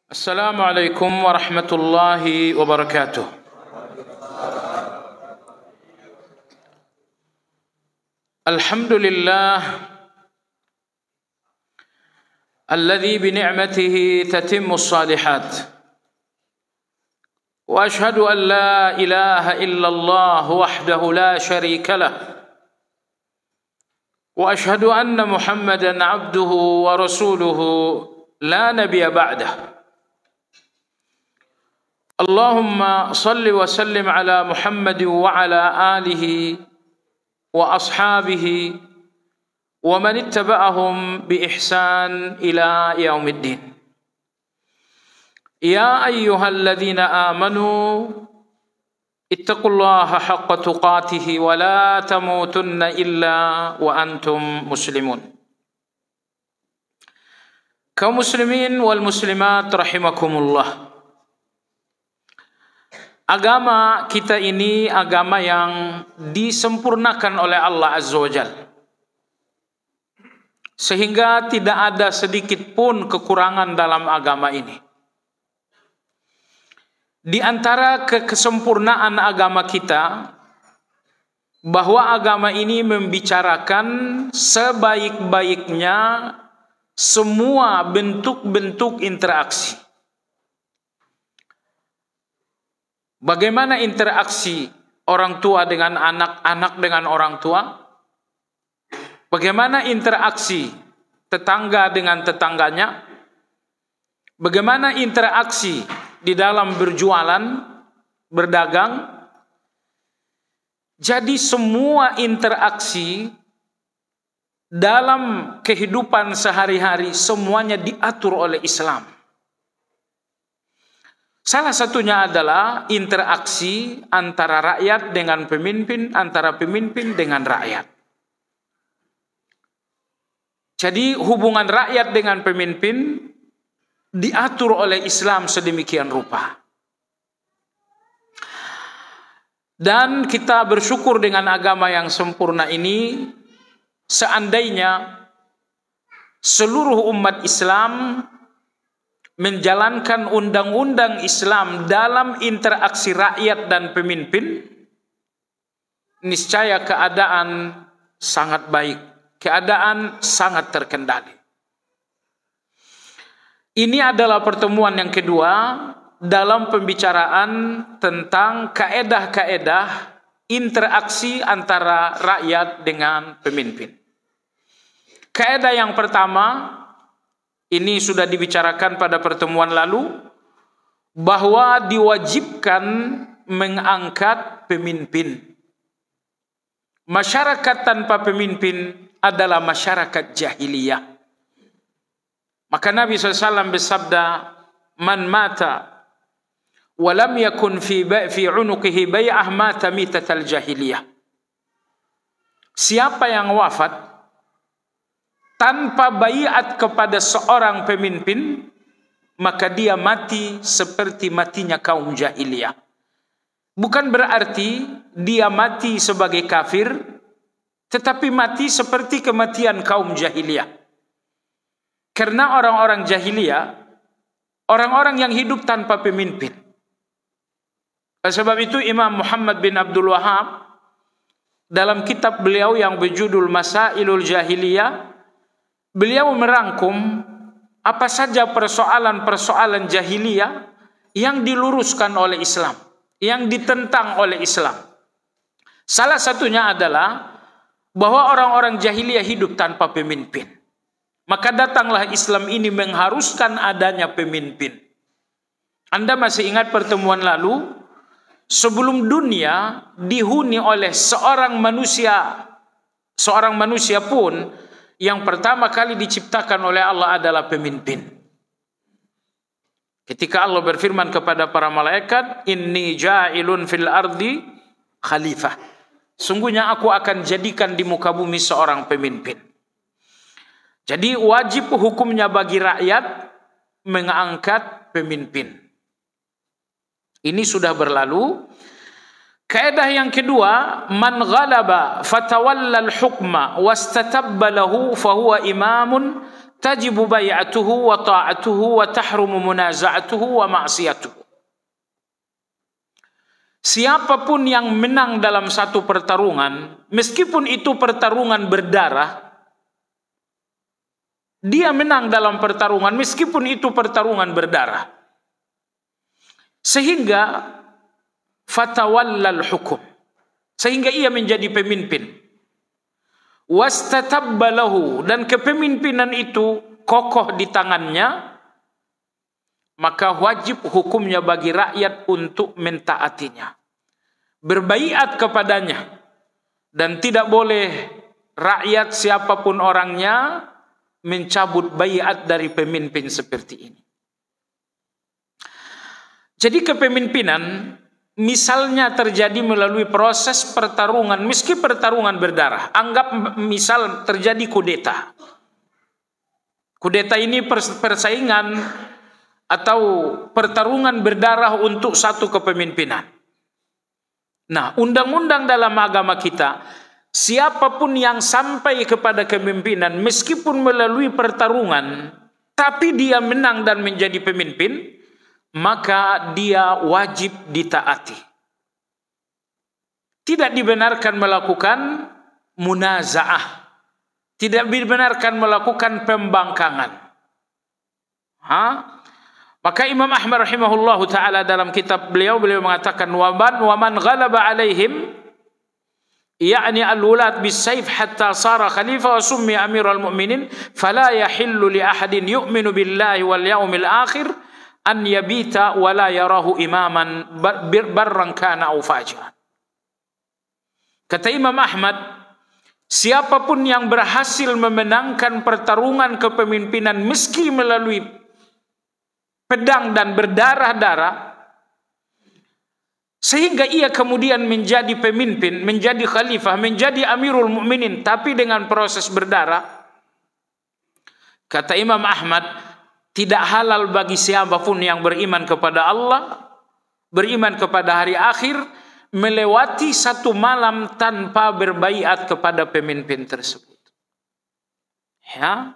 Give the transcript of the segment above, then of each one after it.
Assalamualaikum warahmatullahi wabarakatuh. Alhamdulillah alladzi bi ni'matihi tatimmu shalihat. Wa ashhadu an la ilaha illallah wahdahu la syarika lah. Wa ashhadu anna Muhammadan abduhu wa rasuluhu la nabiyya ba'dah. Allahumma salli wa sallim ala Muhammad wa ala alihi wa ashabihi wa man ittaba'ahum bi ihsan ila yaumiddin. Ya ayyuhalladzina amanu ittaqullaha haqqa tuqatih wa la tamutunna illa wa antum muslimun. Kaum muslimin wal muslimat rahimakumullah. Agama kita ini agama yang disempurnakan oleh Allah Azza wa Jalla, sehingga tidak ada sedikit pun kekurangan dalam agama ini. Di antara kesempurnaan agama kita, bahwa agama ini membicarakan sebaik-baiknya semua bentuk-bentuk interaksi. Bagaimana interaksi orang tua dengan anak, anak dengan orang tua? Bagaimana interaksi tetangga dengan tetangganya? Bagaimana interaksi di dalam berjualan, berdagang? Jadi semua interaksi dalam kehidupan sehari-hari semuanya diatur oleh Islam. Salah satunya adalah interaksi antara rakyat dengan pemimpin, antara pemimpin dengan rakyat. Jadi hubungan rakyat dengan pemimpin diatur oleh Islam sedemikian rupa. Dan kita bersyukur dengan agama yang sempurna ini, seandainya seluruh umat Islam menjalankan undang-undang Islam dalam interaksi rakyat dan pemimpin, niscaya keadaan sangat baik, keadaan sangat terkendali. Ini adalah pertemuan yang kedua dalam pembicaraan tentang kaedah-kaedah interaksi antara rakyat dengan pemimpin. Kaedah yang pertama, ini sudah dibicarakan pada pertemuan lalu, bahwa diwajibkan mengangkat pemimpin. Masyarakat tanpa pemimpin adalah masyarakat jahiliyah. Maka Nabi SAW bersabda, "Man mata wa lam yakun fi unuqihi bay'ah mata mitatal jahiliyah." Siapa yang wafat tanpa baiat kepada seorang pemimpin, maka dia mati seperti matinya kaum jahiliyah. Bukan berarti dia mati sebagai kafir, tetapi mati seperti kematian kaum jahiliyah. Karena orang-orang jahiliyah, orang-orang yang hidup tanpa pemimpin. Sebab itu Imam Muhammad bin Abdul Wahhab dalam kitab beliau yang berjudul Masailul Jahiliyah, beliau merangkum apa saja persoalan-persoalan jahiliyah yang diluruskan oleh Islam, yang ditentang oleh Islam. Salah satunya adalah bahwa orang-orang jahiliyah hidup tanpa pemimpin. Maka datanglah Islam ini mengharuskan adanya pemimpin. Anda masih ingat pertemuan lalu, sebelum dunia dihuni oleh seorang manusia pun, yang pertama kali diciptakan oleh Allah adalah pemimpin. Ketika Allah berfirman kepada para malaikat, "Inni ja'ilun fil ardi khalifah." Sungguhnya aku akan jadikan di muka bumi seorang pemimpin. Jadi wajib hukumnya bagi rakyat mengangkat pemimpin. Ini sudah berlalu. Kaedah yang kedua, man ghalaba fatawalla al-hukma wastatabba lahu fahuwa imamun tajibu bai'atuhu wa ta'atuhu wa tahrumu munaza'atuhu wa ma'siyatuhu. Siapapun yang menang dalam satu pertarungan, meskipun itu pertarungan berdarah, dia menang dalam pertarungan meskipun itu pertarungan berdarah. Sehingga fatawallal hukum, sehingga ia menjadi pemimpin. Wastatabba lahu, dan kepemimpinan itu kokoh di tangannya, maka wajib hukumnya bagi rakyat untuk mentaatinya, berbaiat kepadanya, dan tidak boleh rakyat siapapun orangnya mencabut baiat dari pemimpin seperti ini. Jadi kepemimpinan misalnya terjadi melalui proses pertarungan, meski pertarungan berdarah. Anggap misal terjadi kudeta. Kudeta ini persaingan atau pertarungan berdarah untuk satu kepemimpinan. Nah, undang-undang dalam agama kita, siapapun yang sampai kepada kepemimpinan meskipun melalui pertarungan, tapi dia menang dan menjadi pemimpin, maka dia wajib ditaati. Tidak dibenarkan melakukan munazaah, tidak dibenarkan melakukan pembangkangan. Maka Imam Ahmad rahimahullahu taala dalam kitab beliau mengatakan wa man ghalaba alaihim, yakni al-wulat bis-sayf hatta sara khalifah wa summi amirul mu'minin, fala yahillu li ahadin yu'minu billahi wal yawmil akhir an yabita wa la yarahu imaman barran kana aw fajiran. Kata Imam Ahmad, siapapun yang berhasil memenangkan pertarungan kepemimpinan meski melalui pedang dan berdarah-darah, sehingga ia kemudian menjadi pemimpin, menjadi khalifah, menjadi amirul mukminin, tapi dengan proses berdarah, kata Imam Ahmad, tidak halal bagi siapapun yang beriman kepada Allah, beriman kepada hari akhir, melewati satu malam tanpa berbaiat kepada pemimpin tersebut. Ya,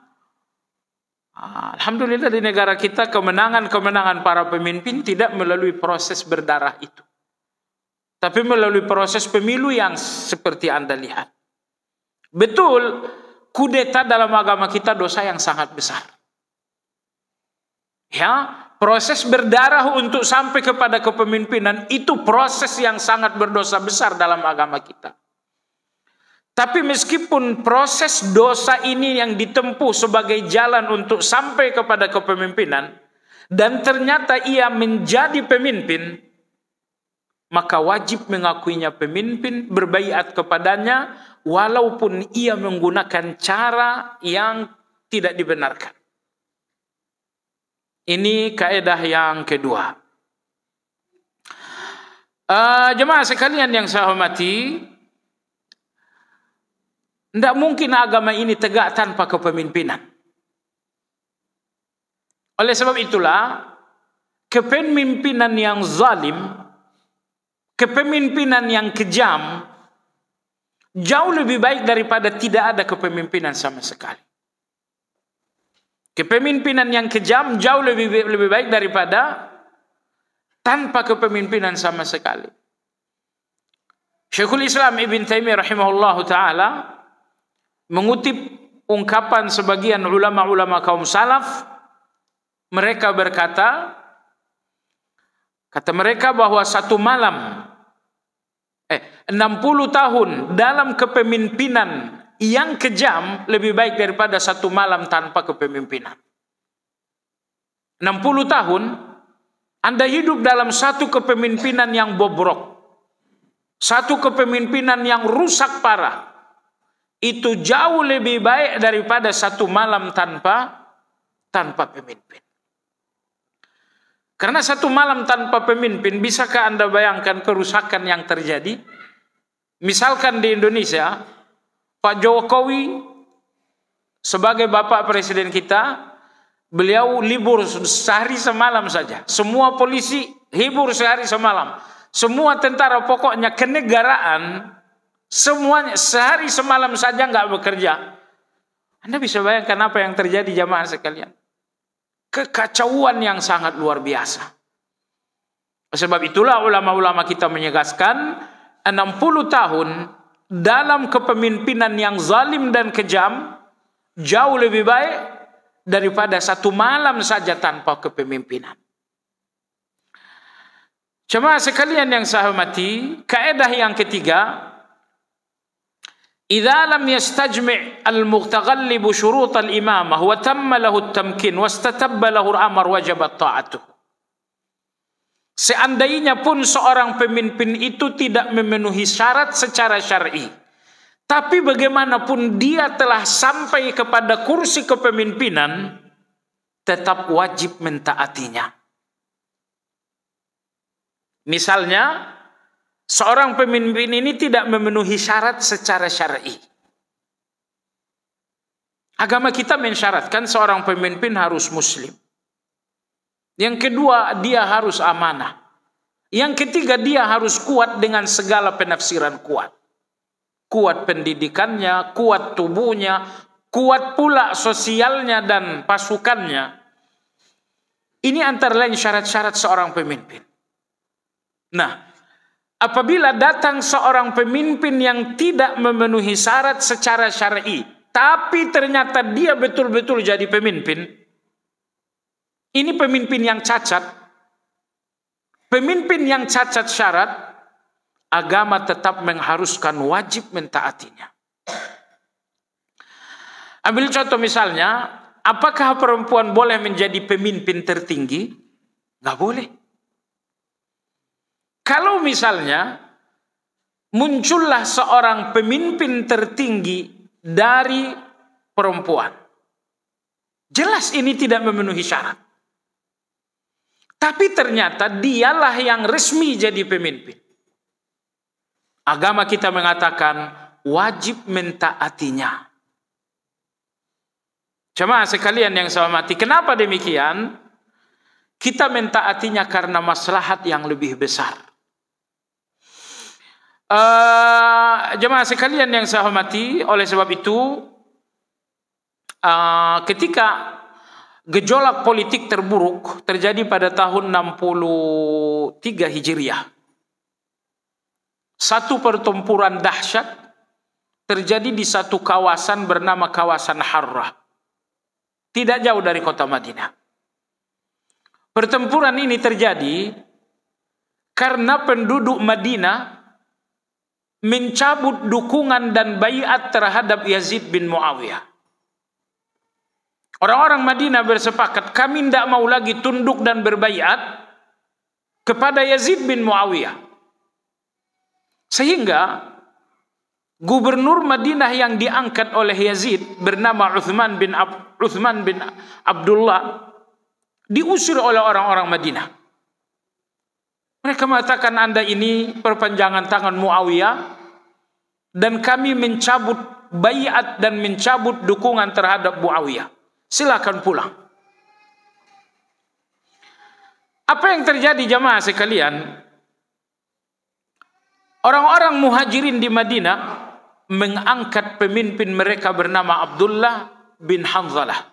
alhamdulillah di negara kita kemenangan para pemimpin tidak melalui proses berdarah itu, tapi melalui proses pemilu yang seperti Anda lihat. Betul, kudeta dalam agama kita dosa yang sangat besar. Ya, proses berdarah untuk sampai kepada kepemimpinan itu proses yang sangat berdosa besar dalam agama kita. Tapi meskipun proses dosa ini yang ditempuh sebagai jalan untuk sampai kepada kepemimpinan, dan ternyata ia menjadi pemimpin, maka wajib mengakuinya pemimpin, berbaiat kepadanya, walaupun ia menggunakan cara yang tidak dibenarkan. Ini kaidah yang kedua. Jemaah sekalian yang saya hormati, tidak mungkin agama ini tegak tanpa kepemimpinan. Oleh sebab itulah, kepemimpinan yang zalim, kepemimpinan yang kejam, jauh lebih baik daripada tidak ada kepemimpinan sama sekali. Kepemimpinan yang kejam jauh lebih baik daripada tanpa kepemimpinan sama sekali. Syekhul Islam Ibn Taimiyah rahimahullahu taala mengutip ungkapan sebagian ulama-ulama kaum salaf. Mereka berkata, kata mereka bahwa satu malam 60 tahun dalam kepemimpinan yang kejam lebih baik daripada satu malam tanpa kepemimpinan. 60 tahun Anda hidup dalam satu kepemimpinan yang bobrok, satu kepemimpinan yang rusak parah, itu jauh lebih baik daripada satu malam tanpa pemimpin. Karena satu malam tanpa pemimpin, bisakah Anda bayangkan kerusakan yang terjadi? Misalkan di Indonesia, Pak Jokowi sebagai Bapak Presiden kita, beliau libur sehari semalam saja. Semua polisi libur sehari semalam. Semua tentara, pokoknya kenegaraan, semuanya sehari semalam saja nggak bekerja. Anda bisa bayangkan apa yang terjadi jamaah sekalian. Kekacauan yang sangat luar biasa. Sebab itulah ulama-ulama kita menyegaskan 60 tahun dalam kepemimpinan yang zalim dan kejam jauh lebih baik daripada 1 malam saja tanpa kepemimpinan. Jemaah sekalian yang saya hormati, kaidah yang ketiga, idza lam yastajmi' al-mughtaghalib syurut al-imamah wa tamma lahu at-tamkin wastatabba lahu al-amr wajibat ta'atuh. Seandainya pun seorang pemimpin itu tidak memenuhi syarat secara syar'i, tapi bagaimanapun dia telah sampai kepada kursi kepemimpinan, tetap wajib mentaatinya. Misalnya, seorang pemimpin ini tidak memenuhi syarat secara syar'i. Agama kita mensyaratkan seorang pemimpin harus muslim. Yang kedua, dia harus amanah. Yang ketiga, dia harus kuat dengan segala penafsiran kuat. Kuat pendidikannya, kuat tubuhnya, kuat pula sosialnya dan pasukannya. Ini antara lain syarat-syarat seorang pemimpin. Nah, apabila datang seorang pemimpin yang tidak memenuhi syarat secara syar'i, tapi ternyata dia betul-betul jadi pemimpin, ini pemimpin yang cacat. Pemimpin yang cacat syarat, agama tetap mengharuskan wajib mentaatinya. Ambil contoh misalnya, apakah perempuan boleh menjadi pemimpin tertinggi? Nggak boleh. Kalau misalnya muncullah seorang pemimpin tertinggi dari perempuan, jelas ini tidak memenuhi syarat. Tapi ternyata dialah yang resmi jadi pemimpin. Agama kita mengatakan wajib mentaatinya. Jemaah sekalian yang saya hormati, kenapa demikian? Kita mentaatinya karena maslahat yang lebih besar. Jemaah sekalian yang saya hormati, oleh sebab itu ketika gejolak politik terburuk terjadi pada tahun 63 Hijriah, satu pertempuran dahsyat terjadi di satu kawasan bernama kawasan Harrah, tidak jauh dari kota Madinah. Pertempuran ini terjadi karena penduduk Madinah mencabut dukungan dan baiat terhadap Yazid bin Muawiyah. Orang-orang Madinah bersepakat, kami tidak mau lagi tunduk dan berbaiat kepada Yazid bin Muawiyah. Sehingga gubernur Madinah yang diangkat oleh Yazid bernama Uthman bin Abdullah diusir oleh orang-orang Madinah. Mereka mengatakan, Anda ini perpanjangan tangan Muawiyah dan kami mencabut baiat dan mencabut dukungan terhadap Muawiyah. Silakan pulang. Apa yang terjadi jamaah sekalian? Orang-orang muhajirin di Madinah mengangkat pemimpin mereka bernama Abdullah bin Hanzalah.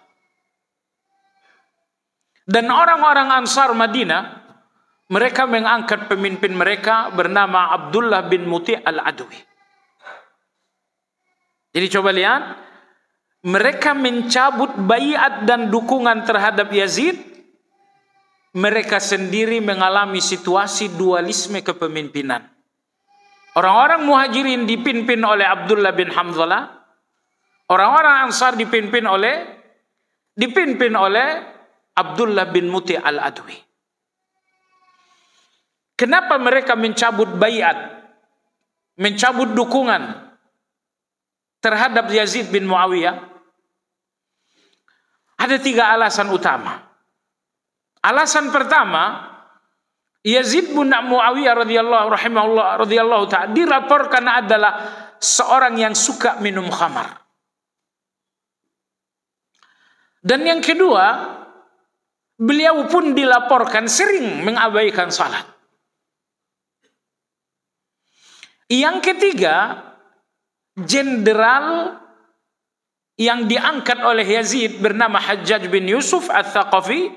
Dan orang-orang Ansar Madinah, mereka mengangkat pemimpin mereka bernama Abdullah bin Muti' al-Adwi. Jadi coba lihat, mereka mencabut baiat dan dukungan terhadap Yazid. Mereka sendiri mengalami situasi dualisme kepemimpinan. Orang-orang muhajirin dipimpin oleh Abdullah bin Hanzalah. Orang-orang Ansar dipimpin oleh Abdullah bin Muti' al-Adwi. Kenapa mereka mencabut baiat, mencabut dukungan terhadap Yazid bin Muawiyah? Ada 3 alasan utama. Alasan pertama, Yazid bin Muawiyah radhiyallahu ta'ala dilaporkan adalah seorang yang suka minum khamar. Dan yang kedua, beliau pun dilaporkan sering mengabaikan salat. Yang ketiga, jenderal yang diangkat oleh Yazid bernama Hajjaj bin Yusuf Al-Thaqafi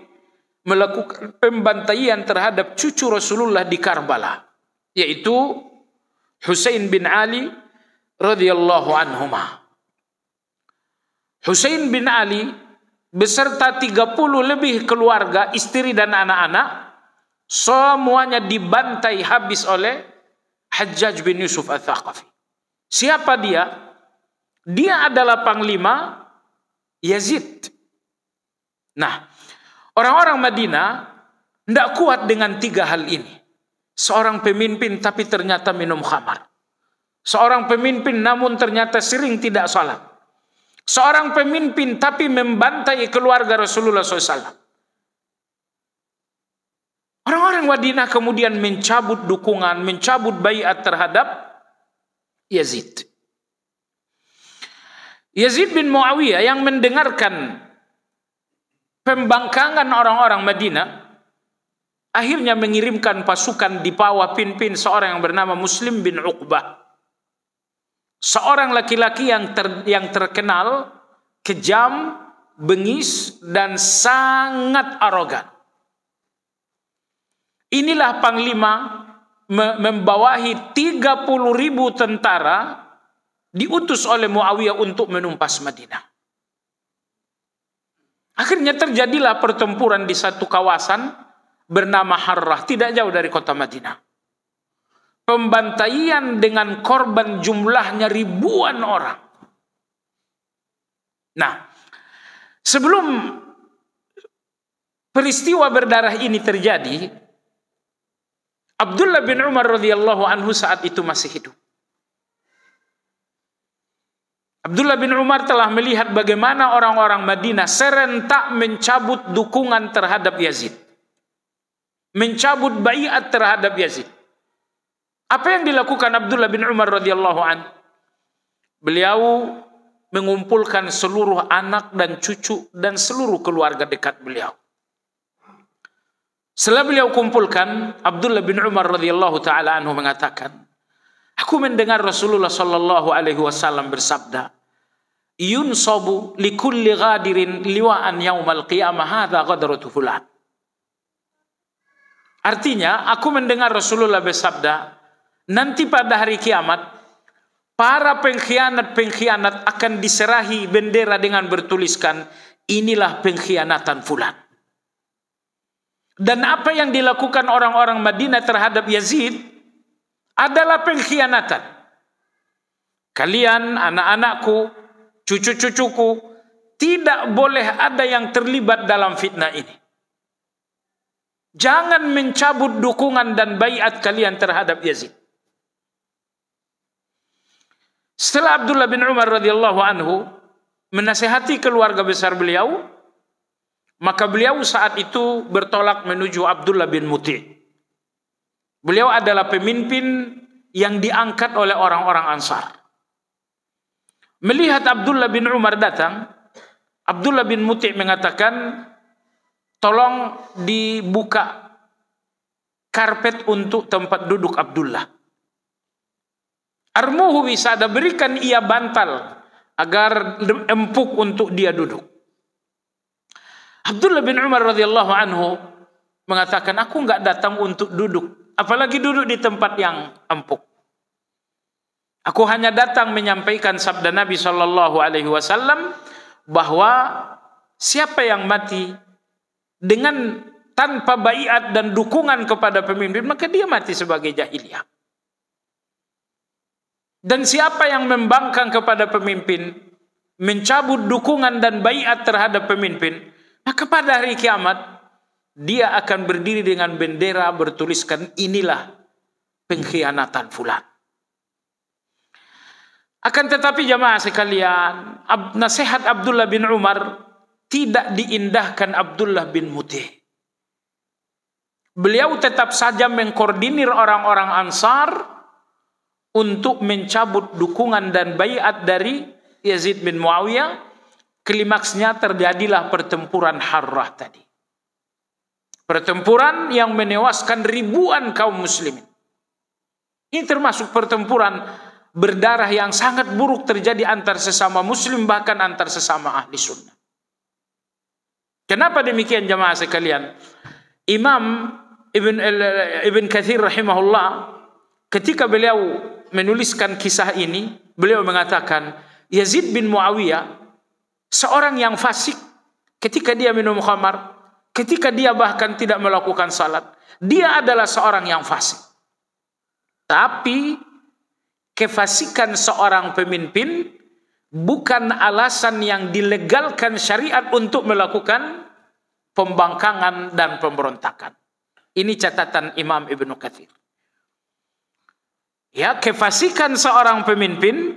melakukan pembantaian terhadap cucu Rasulullah di Karbala, yaitu Husain bin Ali radhiyallahu anhuma. Husain bin Ali beserta 30 lebih keluarga, istri dan anak-anak, semuanya dibantai habis oleh Hajjaj bin Yusuf Al-Thaqafi. Siapa dia? Dia adalah panglima Yazid. Nah, orang-orang Madinah tidak kuat dengan 3 hal ini. Seorang pemimpin tapi ternyata minum khamar. Seorang pemimpin namun ternyata sering tidak salat. Seorang pemimpin tapi membantai keluarga Rasulullah SAW. Orang-orang Madinah kemudian mencabut dukungan, mencabut baiat terhadap Yazid. Yazid bin Muawiyah yang mendengarkan pembangkangan orang-orang Madinah akhirnya mengirimkan pasukan di bawah pimpin seorang yang bernama Muslim bin Uqbah. Seorang laki-laki yang terkenal kejam, bengis, dan sangat arogan. Inilah panglima membawahi 30.000 tentara diutus oleh Muawiyah untuk menumpas Madinah. Akhirnya terjadilah pertempuran di satu kawasan bernama Harrah, tidak jauh dari kota Madinah. Pembantaian dengan korban jumlahnya ribuan orang. Nah, sebelum peristiwa berdarah ini terjadi, Abdullah bin Umar radhiyallahu anhu saat itu masih hidup. Abdullah bin Umar telah melihat bagaimana orang-orang Madinah serentak mencabut dukungan terhadap Yazid, mencabut baiat terhadap Yazid. Apa yang dilakukan Abdullah bin Umar radhiyallahu anhu? Beliau mengumpulkan seluruh anak dan cucu dan seluruh keluarga dekat beliau. Setelah beliau kumpulkan, Abdullah bin Umar radhiyallahu taala anhu mengatakan, aku mendengar Rasulullah sallallahu alaihi wasallam bersabda, "Yunsabu likulli ghadirin liwa'an yaumal qiyamah, hadza ghadratu fulan." Artinya, aku mendengar Rasulullah bersabda, nanti pada hari kiamat, para pengkhianat-pengkhianat akan diserahi bendera dengan bertuliskan, inilah pengkhianatan fulan. Dan apa yang dilakukan orang-orang Madinah terhadap Yazid adalah pengkhianatan. Kalian, anak-anakku, cucu-cucuku, tidak boleh ada yang terlibat dalam fitnah ini. Jangan mencabut dukungan dan baiat kalian terhadap Yazid. Setelah Abdullah bin Umar radhiyallahu anhu menasihati keluarga besar beliau, maka beliau saat itu bertolak menuju Abdullah bin Muti'. Beliau adalah pemimpin yang diangkat oleh orang-orang Ansar. Melihat Abdullah bin Umar datang, Abdullah bin Muti' mengatakan, tolong dibuka karpet untuk tempat duduk Abdullah. Armuhu wisada, berikan ia bantal agar empuk untuk dia duduk. Abdullah bin Umar radhiyallahu anhu mengatakan, aku enggak datang untuk duduk, apalagi duduk di tempat yang empuk. Aku hanya datang menyampaikan sabda Nabi sallallahu alaihi wasallam bahwa siapa yang mati dengan tanpa baiat dan dukungan kepada pemimpin, maka dia mati sebagai jahiliyah. Dan siapa yang membangkang kepada pemimpin, mencabut dukungan dan baiat terhadap pemimpin, maka pada hari kiamat dia akan berdiri dengan bendera bertuliskan, inilah pengkhianatan fulan. Akan tetapi jamaah sekalian, nasihat Abdullah bin Umar tidak diindahkan Abdullah bin Muti'. Beliau tetap saja mengkoordinir orang-orang Ansar untuk mencabut dukungan dan baiat dari Yazid bin Muawiyah. Klimaksnya terjadilah pertempuran Harrah tadi. Pertempuran yang menewaskan ribuan kaum muslimin. Ini termasuk pertempuran berdarah yang sangat buruk terjadi antar sesama muslim, bahkan antar sesama ahli sunnah. Kenapa demikian jamaah sekalian? Imam Ibn Katsir rahimahullah ketika beliau menuliskan kisah ini, beliau mengatakan Yazid bin Muawiyah seorang yang fasik, ketika dia minum khamar, ketika dia bahkan tidak melakukan salat, dia adalah seorang yang fasik. Tapi kefasikan seorang pemimpin bukan alasan yang dilegalkan syariat untuk melakukan pembangkangan dan pemberontakan. Ini catatan Imam Ibnu Katsir. Ya, kefasikan seorang pemimpin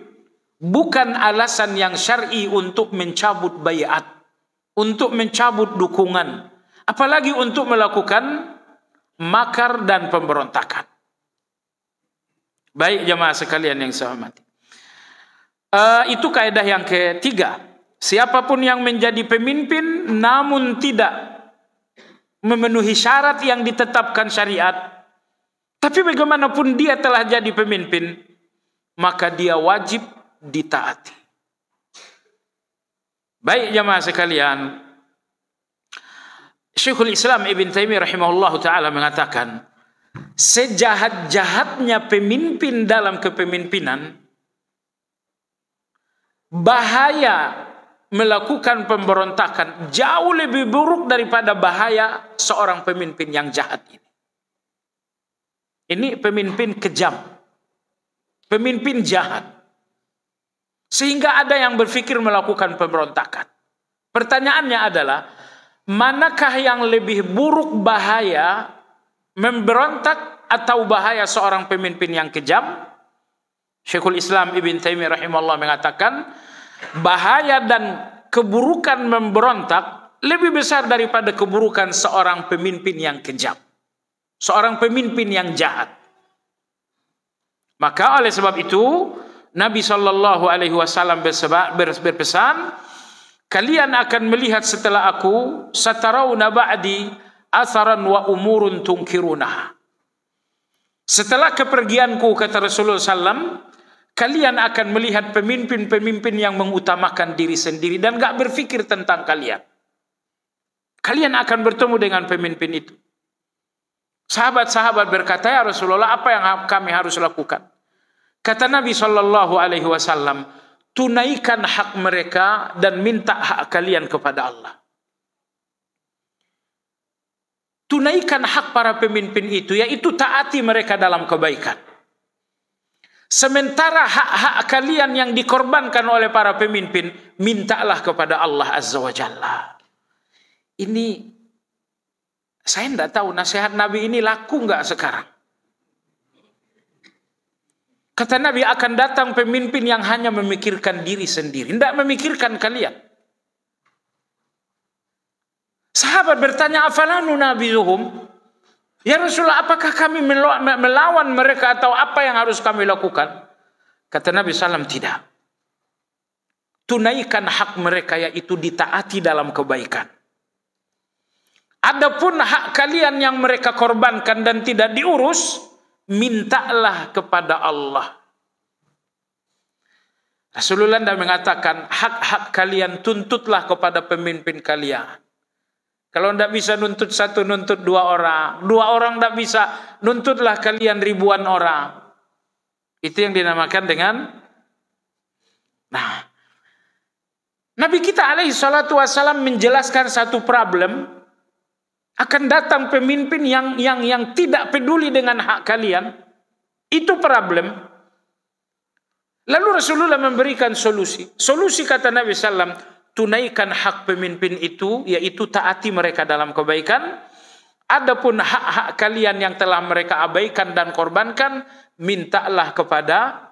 bukan alasan yang syar'i untuk mencabut baiat, untuk mencabut dukungan, apalagi untuk melakukan makar dan pemberontakan. Baik jamaah sekalian yang saya hormati. Itu kaidah yang ketiga. Siapapun yang menjadi pemimpin namun tidak memenuhi syarat yang ditetapkan syariat, tapi bagaimanapun dia telah jadi pemimpin, maka dia wajib ditaati. Baik jamaah sekalian, Syekhul Islam Ibn Taimiyah rahimahullahu ta'ala mengatakan, sejahat-jahatnya pemimpin dalam kepemimpinan, bahaya melakukan pemberontakan jauh lebih buruk daripada bahaya seorang pemimpin yang jahat ini. Ini pemimpin kejam, pemimpin jahat, sehingga ada yang berpikir melakukan pemberontakan. Pertanyaannya adalah, manakah yang lebih buruk bahaya, memberontak atau bahaya seorang pemimpin yang kejam? Syekhul Islam Ibn Taimiyah rahimahullah mengatakan, bahaya dan keburukan memberontak lebih besar daripada keburukan seorang pemimpin yang kejam, seorang pemimpin yang jahat. Maka oleh sebab itu Nabi SAW berpesan, kalian akan melihat setelah aku, satarawna ba'di atharan wa umurun tunkirunah. Setelah kepergianku, kata Rasulullah SAW, kalian akan melihat pemimpin-pemimpin yang mengutamakan diri sendiri dan gak berpikir tentang kalian. Kalian akan bertemu dengan pemimpin itu. Sahabat-sahabat berkata, ya Rasulullah, apa yang kami harus lakukan? Kata Nabi SAW, tunaikan hak mereka dan minta hak kalian kepada Allah. Tunaikan hak para pemimpin itu, yaitu taati mereka dalam kebaikan. Sementara hak-hak kalian yang dikorbankan oleh para pemimpin, mintalah kepada Allah Azza wa Jalla. Ini, saya tidak tahu nasihat Nabi ini laku nggak sekarang. Kata Nabi, akan datang pemimpin yang hanya memikirkan diri sendiri, tidak memikirkan kalian. Sahabat bertanya, afalanu nabizuhum? Ya Rasulullah, apakah kami melawan mereka atau apa yang harus kami lakukan? Kata Nabi SAW, tidak. Tunaikan hak mereka, yaitu ditaati dalam kebaikan. Adapun hak kalian yang mereka korbankan dan tidak diurus, mintalah kepada Allah. Rasulullah tidak mengatakan, hak-hak kalian tuntutlah kepada pemimpin kalian. Kalau tidak bisa nuntut satu, nuntut dua orang. Dua orang tidak bisa, nuntutlah kalian ribuan orang. Itu yang dinamakan dengan, nah, Nabi kita alaihi salatu wassalam menjelaskan satu problem. Akan datang pemimpin yang tidak peduli dengan hak kalian. Itu problem. Lalu Rasulullah memberikan solusi. Solusi kata Nabi SAW, tunaikan hak pemimpin itu, yaitu taati mereka dalam kebaikan. Adapun hak-hak kalian yang telah mereka abaikan dan korbankan, mintalah kepada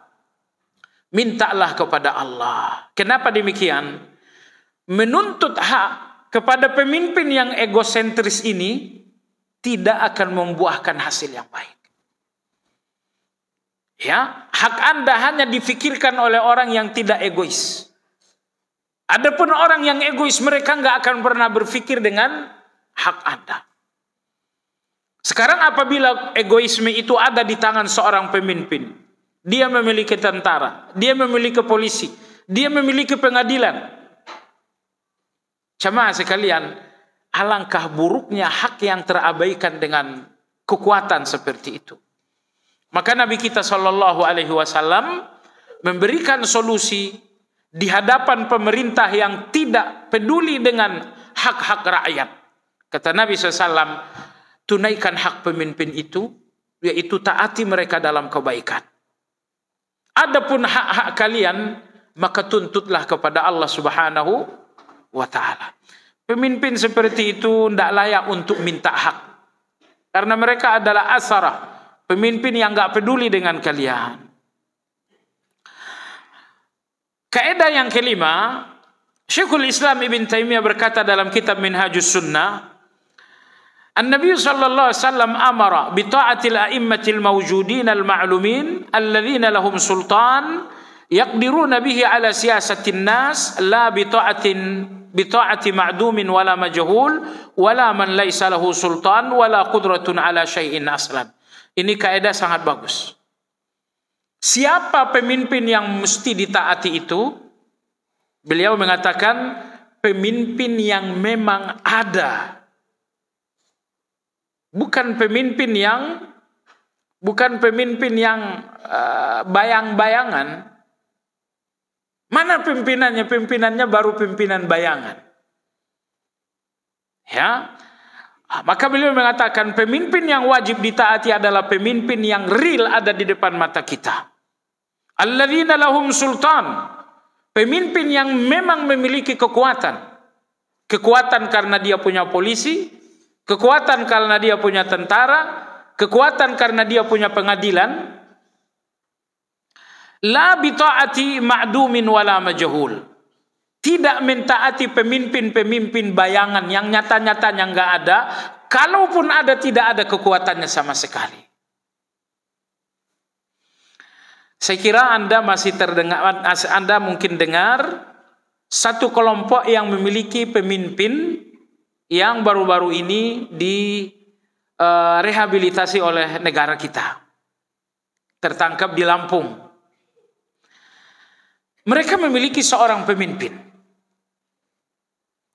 Allah. Kenapa demikian? Menuntut hak kepada pemimpin yang egosentris ini tidak akan membuahkan hasil yang baik. Ya, hak Anda hanya difikirkan oleh orang yang tidak egois. Adapun orang yang egois, mereka nggak akan pernah berpikir dengan hak Anda. Sekarang apabila egoisme itu ada di tangan seorang pemimpin, dia memiliki tentara, dia memiliki polisi, dia memiliki pengadilan. Jamaah sekalian, alangkah buruknya hak yang terabaikan dengan kekuatan seperti itu. Maka Nabi kita Shallallahu Alaihi Wasallam memberikan solusi di hadapan pemerintah yang tidak peduli dengan hak-hak rakyat. Kata Nabi SAW, tunaikan hak pemimpin itu, yaitu taati mereka dalam kebaikan. Adapun hak-hak kalian, maka tuntutlah kepada Allah Subhanahu wa Ta'ala. Pemimpin seperti itu tidak layak untuk minta hak, karena mereka adalah asarah, pemimpin yang nggak peduli dengan kalian. Kaidah yang kelima, Syekhul Islam Ibn Taimiyah berkata dalam kitab Minhajus Sunnah, An-Nabi sallallahu alaihi wasallam amara bi ta'atil a'immatil mawjudin al-ma'lumin alladhina lahum sultan yaqdiruna bihi ala siyasatin nas la bi ta'ati ma'dumin wala majhul wala man laysa lahu sultan wala qudratun ala syai'in aslan. Ini kaidah sangat bagus. Siapa pemimpin yang mesti ditaati itu? Beliau mengatakan pemimpin yang memang ada. Bukan pemimpin yang bayang-bayangan. Mana pimpinannya? Pimpinannya baru pimpinan bayangan. Ya. Maka beliau mengatakan pemimpin yang wajib ditaati adalah pemimpin yang real ada di depan mata kita. Alladzina lahum sultan. Pemimpin yang memang memiliki kekuatan. Kekuatan karena dia punya polisi, kekuatan karena dia punya tentara, kekuatan karena dia punya pengadilan. La bita'ati ma'dumin wala majhul. Tidak mentaati pemimpin-pemimpin bayangan yang nyata-nyatanya enggak ada, kalaupun ada tidak ada kekuatannya sama sekali. Saya kira Anda masih terdengar, Anda mungkin dengar satu kelompok yang memiliki pemimpin yang baru-baru ini direhabilitasi oleh negara kita. Tertangkap di Lampung. Mereka memiliki seorang pemimpin.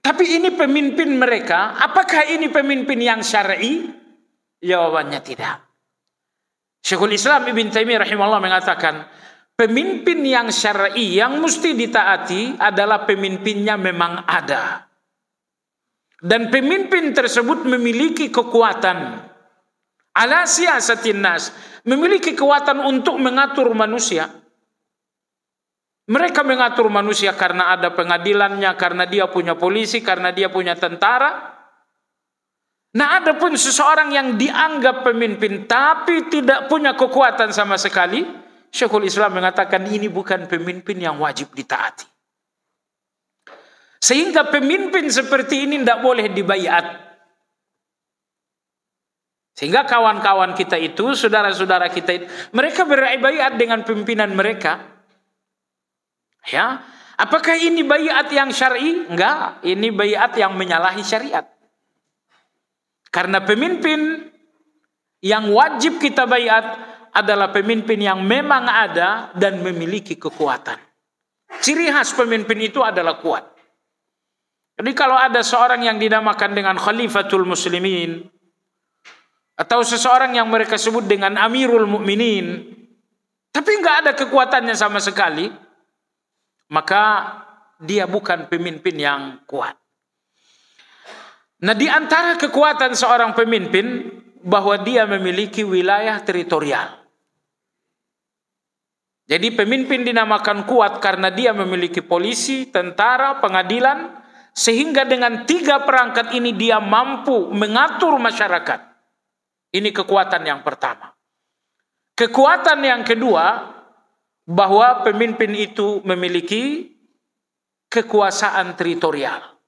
Tapi ini pemimpin mereka, apakah ini pemimpin yang syar'i? Jawabannya tidak. Syekhul Islam Ibn Taimiyah rahimahullah mengatakan, pemimpin yang syar'i yang mesti ditaati adalah pemimpinnya memang ada. Dan pemimpin tersebut memiliki kekuatan. Ala siyasatin nas, memiliki kekuatan untuk mengatur manusia. Mereka mengatur manusia karena ada pengadilannya, karena dia punya polisi, karena dia punya tentara. Nah, ada pun seseorang yang dianggap pemimpin tapi tidak punya kekuatan sama sekali, Syekhul Islam mengatakan ini bukan pemimpin yang wajib ditaati. Sehingga pemimpin seperti ini tidak boleh dibaiat. Sehingga kawan-kawan kita itu, saudara-saudara kita itu, mereka berbaiat dengan pimpinan mereka. Ya, apakah ini baiat yang syar'i? Enggak, ini baiat yang menyalahi syariat. Karena pemimpin yang wajib kita baiat adalah pemimpin yang memang ada dan memiliki kekuatan. Ciri khas pemimpin itu adalah kuat. Jadi kalau ada seorang yang dinamakan dengan Khalifatul Muslimin atau seseorang yang mereka sebut dengan Amirul Mukminin, tapi enggak ada kekuatannya sama sekali, maka dia bukan pemimpin yang kuat. Nah, di antara kekuatan seorang pemimpin bahwa dia memiliki wilayah teritorial. Jadi pemimpin dinamakan kuat karena dia memiliki polisi, tentara, pengadilan, sehingga dengan 3 perangkat ini dia mampu mengatur masyarakat. Ini kekuatan yang pertama. Kekuatan yang kedua, bahwa pemimpin itu memiliki kekuasaan teritorial.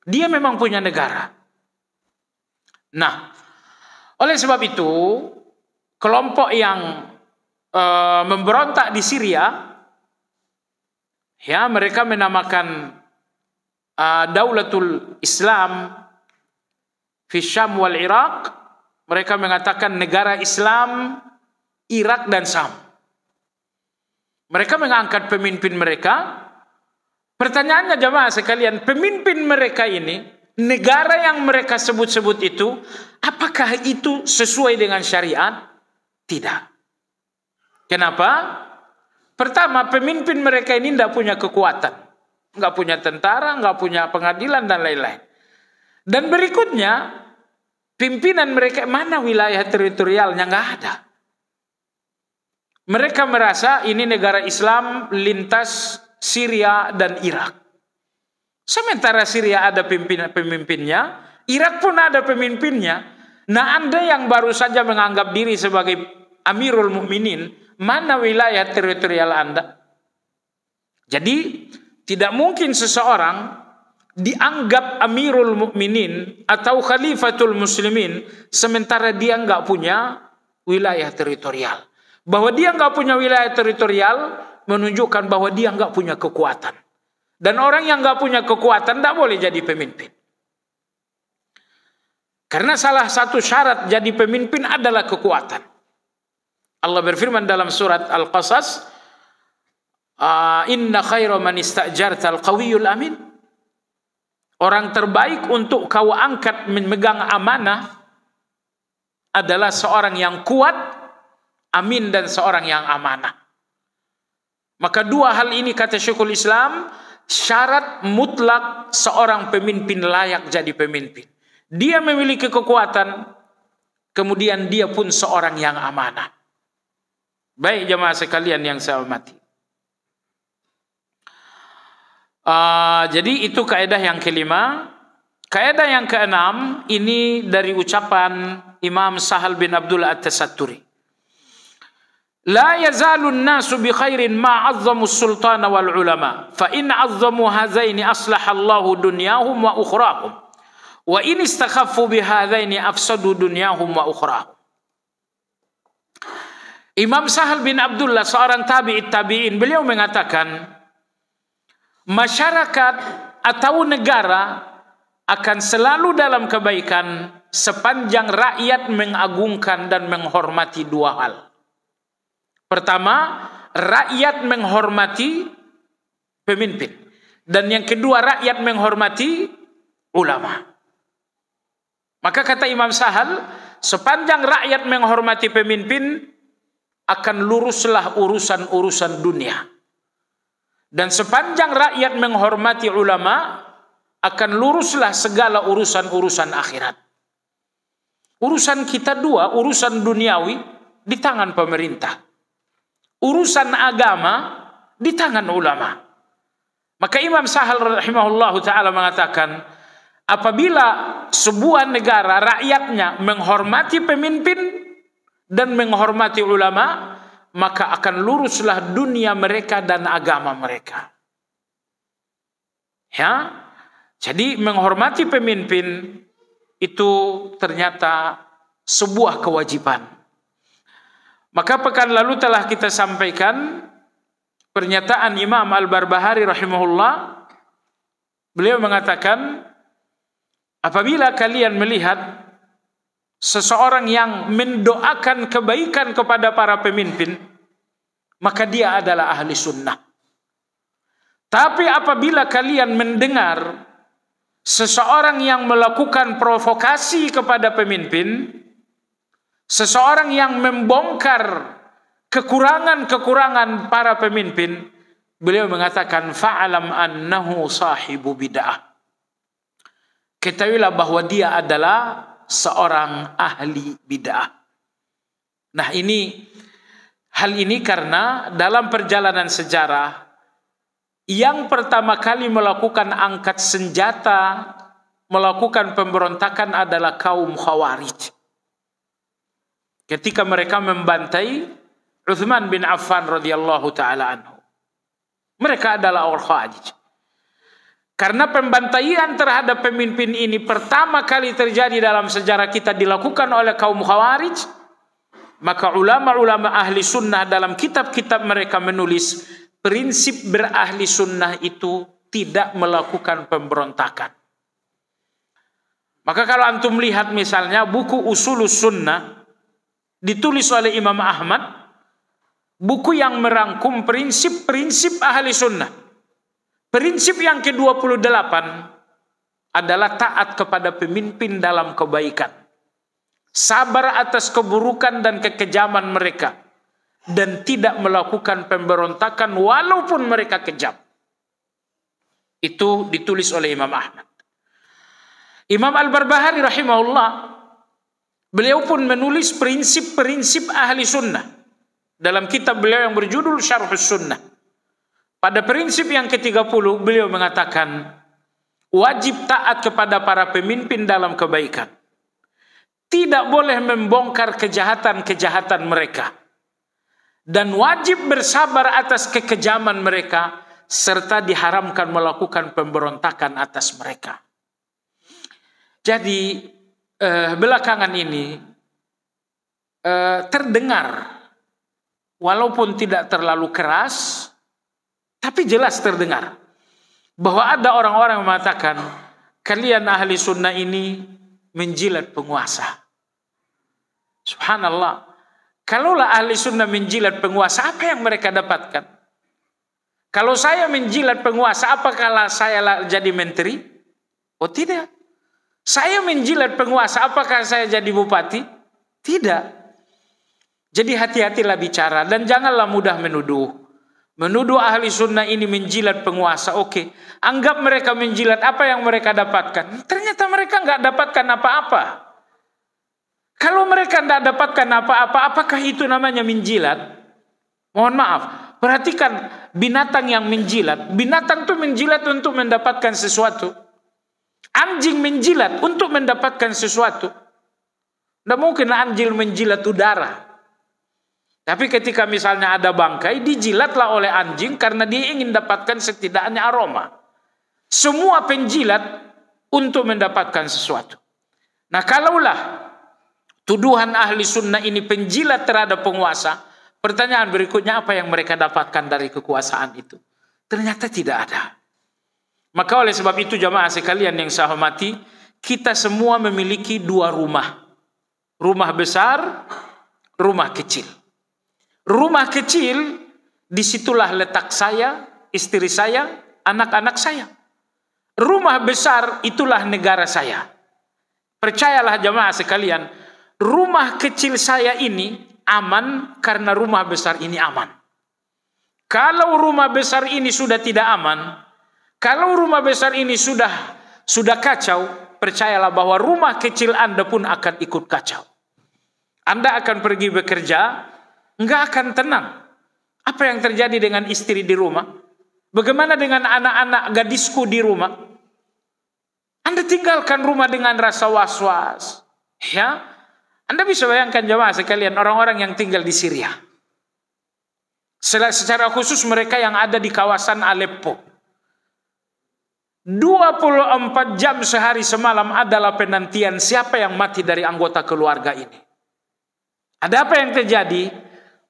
Dia memang punya negara. Nah, oleh sebab itu, kelompok yang memberontak di Syria, ya, mereka menamakan Daulatul Islam fi Syam wal Iraq. Mereka mengatakan negara Islam Irak dan Syam. Mereka mengangkat pemimpin mereka. Pertanyaannya jamaah sekalian, pemimpin mereka ini, negara yang mereka sebut-sebut itu, apakah itu sesuai dengan syariat? Tidak. Kenapa? Pertama, pemimpin mereka ini tidak punya kekuatan. Nggak punya tentara, nggak punya pengadilan, dan lain-lain. Dan berikutnya, pimpinan mereka, mana wilayah teritorialnya? Nggak ada. Mereka merasa ini negara Islam lintas Syria dan Irak. Sementara Syria ada pemimpinnya, Irak pun ada pemimpinnya. Nah, Anda yang baru saja menganggap diri sebagai Amirul Mukminin, mana wilayah teritorial Anda? Jadi, tidak mungkin seseorang dianggap Amirul Mukminin atau Khalifatul Muslimin sementara dia nggak punya wilayah teritorial. Bahwa dia nggak punya wilayah teritorial menunjukkan bahwa dia nggak punya kekuatan. Dan orang yang nggak punya kekuatan tidak boleh jadi pemimpin. Karena salah satu syarat jadi pemimpin adalah kekuatan. Allah berfirman dalam surat Al-Qasas, Inna khaira man istajarta al-qawiyul amin. Orang terbaik untuk kau angkat memegang amanah adalah seorang yang kuat, amin, dan seorang yang amanah. Maka dua hal ini kata Syekhul Islam, syarat mutlak seorang pemimpin layak jadi pemimpin. Dia memiliki kekuatan, kemudian dia pun seorang yang amanah. Baik jemaah sekalian yang saya hormati. Jadi itu kaidah yang kelima. Kaidah yang keenam ini dari ucapan Imam Sahal bin Abdullah At-Tasatturi. La yazalu an-nasu bi khairin ma 'azzamu as-sultana wal ulama fa in 'azzamu hazaini aslaha Allahu dunyahum wa ukhrahum wa in istakhaffu bi hadaini afsadu dunyahum wa ukhrahum. Imam Sahal bin Abdullah seorang tabi'in beliau mengatakan masyarakat atau negara akan selalu dalam kebaikan sepanjang rakyat mengagungkan dan menghormati dua hal. Pertama, rakyat menghormati pemimpin. Dan yang kedua, rakyat menghormati ulama. Maka kata Imam Sahal, sepanjang rakyat menghormati pemimpin, akan luruslah urusan-urusan dunia. Dan sepanjang rakyat menghormati ulama, akan luruslah segala urusan-urusan akhirat. Urusan kita dua, urusan duniawi, di tangan pemerintah. Urusan agama di tangan ulama. Maka Imam Sahal rahimahullahu ta'ala mengatakan, apabila sebuah negara rakyatnya menghormati pemimpin dan menghormati ulama, maka akan luruslah dunia mereka dan agama mereka. Ya, jadi menghormati pemimpin itu ternyata sebuah kewajiban. Maka pekan lalu telah kita sampaikan pernyataan Imam Al-Barbahari rahimahullah. Beliau mengatakan, apabila kalian melihat seseorang yang mendoakan kebaikan kepada para pemimpin, maka dia adalah ahli sunnah. Tapi apabila kalian mendengar seseorang yang melakukan provokasi kepada pemimpin, seseorang yang membongkar kekurangan-kekurangan para pemimpin, beliau mengatakan fa'alam annahu sahibu bid'ah. Ketahuilah bahwa dia adalah seorang ahli bid'ah. Nah, hal ini karena dalam perjalanan sejarah yang pertama kali melakukan angkat senjata, melakukan pemberontakan adalah kaum Khawarij. Ketika mereka membantai Uthman bin Affan radhiyallahu taala anhu. Mereka adalah orang Khawarij. Karena pembantaian terhadap pemimpin ini pertama kali terjadi dalam sejarah kita dilakukan oleh kaum Khawarij, maka ulama-ulama ahli sunnah dalam kitab-kitab mereka menulis prinsip berahli sunnah itu tidak melakukan pemberontakan. Maka kalau antum lihat misalnya buku Usulus Sunnah ditulis oleh Imam Ahmad, buku yang merangkum prinsip-prinsip ahli sunnah. Prinsip yang ke-28 adalah taat kepada pemimpin dalam kebaikan, sabar atas keburukan dan kekejaman mereka, dan tidak melakukan pemberontakan walaupun mereka kejam. Itu ditulis oleh Imam Ahmad. Imam Al-Barbahari rahimahullah, beliau pun menulis prinsip-prinsip ahli sunnah dalam kitab beliau yang berjudul Syarhus Sunnah. Pada prinsip yang ke-30 beliau mengatakan, wajib taat kepada para pemimpin dalam kebaikan. Tidak boleh membongkar kejahatan-kejahatan mereka. Dan wajib bersabar atas kekejaman mereka, serta diharamkan melakukan pemberontakan atas mereka. Jadi belakangan ini terdengar, walaupun tidak terlalu keras, tapi jelas terdengar, bahwa ada orang-orang yang mengatakan, kalian ahli sunnah ini menjilat penguasa. Subhanallah. Kalaulah ahli sunnah menjilat penguasa, apa yang mereka dapatkan? Kalau saya menjilat penguasa, apakah saya jadi menteri? Oh tidak. Saya menjilat penguasa, apakah saya jadi bupati? Tidak. Jadi hati-hatilah bicara dan janganlah mudah menuduh. Menuduh ahli sunnah ini menjilat penguasa. Oke, anggap mereka menjilat, apa yang mereka dapatkan? Ternyata mereka nggak dapatkan apa-apa. Kalau mereka nggak dapatkan apa-apa, apakah itu namanya menjilat? Mohon maaf. Perhatikan binatang yang menjilat. Binatang itu menjilat untuk mendapatkan sesuatu. Anjing menjilat untuk mendapatkan sesuatu. Tidak mungkin anjing menjilat udara. Tapi ketika misalnya ada bangkai, dijilatlah oleh anjing karena dia ingin dapatkan setidaknya aroma. Semua penjilat untuk mendapatkan sesuatu. Nah, kalaulah tuduhan ahli sunnah ini penjilat terhadap penguasa, pertanyaan berikutnya, apa yang mereka dapatkan dari kekuasaan itu? Ternyata tidak ada. Maka oleh sebab itu jamaah sekalian yang saya hormati, kita semua memiliki dua rumah. Rumah besar, rumah kecil. Rumah kecil, disitulah letak saya, istri saya, anak-anak saya. Rumah besar, itulah negara saya. Percayalah jamaah sekalian, rumah kecil saya ini aman karena rumah besar ini aman. Kalau rumah besar ini sudah tidak aman, kalau rumah besar ini sudah kacau, percayalah bahwa rumah kecil Anda pun akan ikut kacau. Anda akan pergi bekerja, nggak akan tenang. Apa yang terjadi dengan istri di rumah? Bagaimana dengan anak-anak gadisku di rumah? Anda tinggalkan rumah dengan rasa was-was. Ya, Anda bisa bayangkan jemaah sekalian, orang-orang yang tinggal di Syria. Secara khusus mereka yang ada di kawasan Aleppo. 24 jam sehari semalam adalah penantian siapa yang mati dari anggota keluarga ini. Ada apa yang terjadi?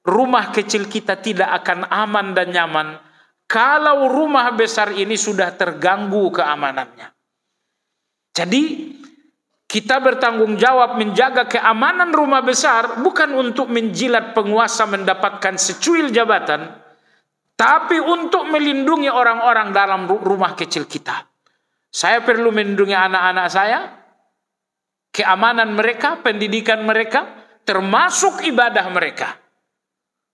Rumah kecil kita tidak akan aman dan nyaman kalau rumah besar ini sudah terganggu keamanannya. Jadi kita bertanggung jawab menjaga keamanan rumah besar, bukan untuk menjilat penguasa mendapatkan secuil jabatan, tapi untuk melindungi orang-orang dalam rumah kecil kita. Saya perlu melindungi anak-anak saya, keamanan mereka, pendidikan mereka, termasuk ibadah mereka.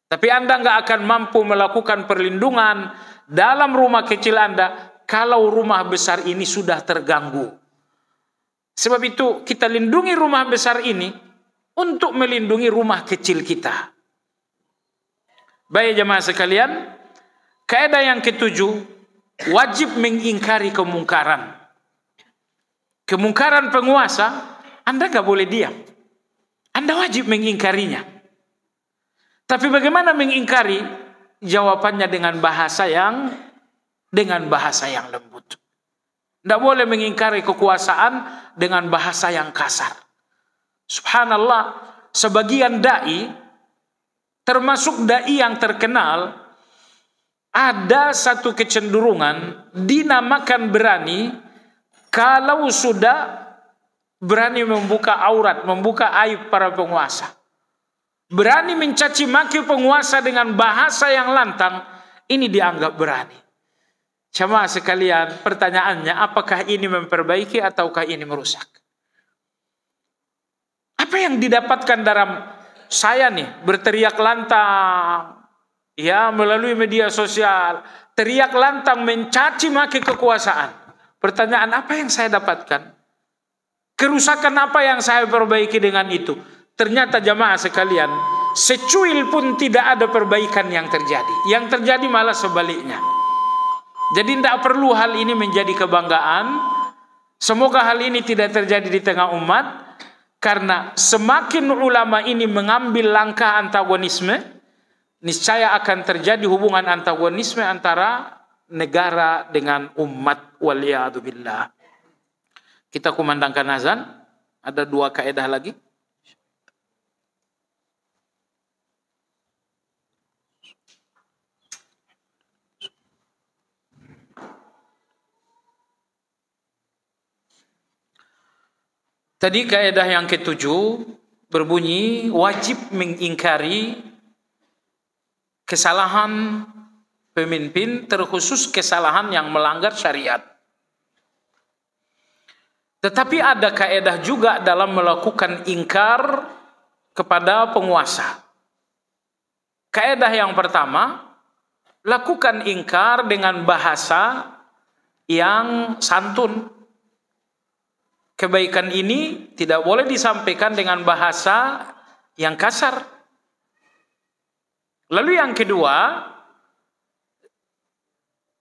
Tapi Anda nggak akan mampu melakukan perlindungan dalam rumah kecil Anda kalau rumah besar ini sudah terganggu. Sebab itu kita lindungi rumah besar ini untuk melindungi rumah kecil kita. Baik jemaah sekalian, kaidah yang ketujuh, wajib mengingkari kemungkaran. Kemungkaran penguasa, Anda nggak boleh diam. Anda wajib mengingkarinya. Tapi bagaimana mengingkari? Jawabannya dengan bahasa yang lembut. Tidak boleh mengingkari kekuasaan dengan bahasa yang kasar. Subhanallah, sebagian dai, termasuk dai yang terkenal, ada satu kecenderungan dinamakan berani kalau sudah berani membuka aurat, membuka aib para penguasa. Berani mencaci maki penguasa dengan bahasa yang lantang, ini dianggap berani. Jamaah sekalian, pertanyaannya, apakah ini memperbaiki ataukah ini merusak? Apa yang didapatkan dalam saya nih berteriak lantang, ya, melalui media sosial, teriak lantang mencaci maki kekuasaan? Pertanyaan, apa yang saya dapatkan? Kerusakan apa yang saya perbaiki dengan itu? Ternyata jamaah sekalian, secuil pun tidak ada perbaikan yang terjadi. Yang terjadi malah sebaliknya. Jadi tidak perlu hal ini menjadi kebanggaan. Semoga hal ini tidak terjadi di tengah umat. Karena semakin ulama ini mengambil langkah antagonisme, niscaya akan terjadi hubungan antagonisme antara negara dengan umat, waliyadzubillah. Kita kumandangkan azan. Ada 2 kaedah lagi. Tadi kaedah yang ke-7 berbunyi wajib mengingkari kesalahan pemimpin, terkhusus kesalahan yang melanggar syariat. Tetapi ada kaedah juga dalam melakukan ingkar kepada penguasa. Kaedah yang pertama, lakukan ingkar dengan bahasa yang santun. Kebaikan ini tidak boleh disampaikan dengan bahasa yang kasar. Lalu yang kedua,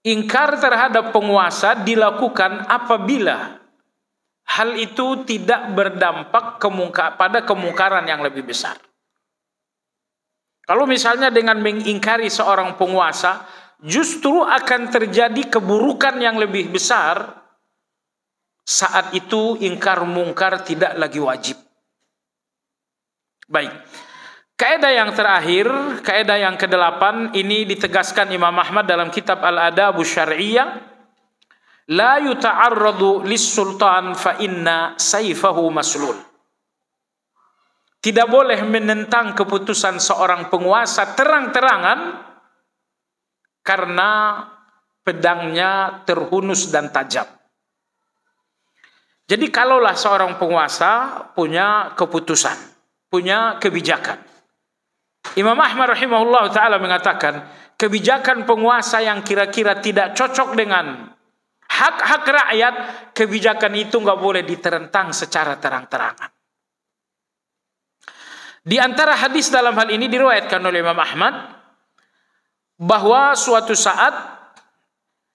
ingkar terhadap penguasa dilakukan apabila hal itu tidak berdampak pada kemungkaran yang lebih besar. Kalau misalnya dengan mengingkari seorang penguasa, justru akan terjadi keburukan yang lebih besar, saat itu ingkar mungkar tidak lagi wajib. Baik. Kaidah yang terakhir, kaidah yang ke-8, ini ditegaskan Imam Ahmad dalam kitab Al-Adabus Syar'iyyah. La yuta'arradu lis-sultan fa inna sayfahu maslul. Tidak boleh menentang keputusan seorang penguasa terang-terangan karena pedangnya terhunus dan tajam. Jadi kalaulah seorang penguasa punya keputusan, punya kebijakan, Imam Ahmad rahimahullah ta'ala mengatakan, kebijakan penguasa yang kira-kira tidak cocok dengan hak-hak rakyat, kebijakan itu nggak boleh ditentang secara terang-terangan. Di antara hadis dalam hal ini diriwayatkan oleh Imam Ahmad bahwa suatu saat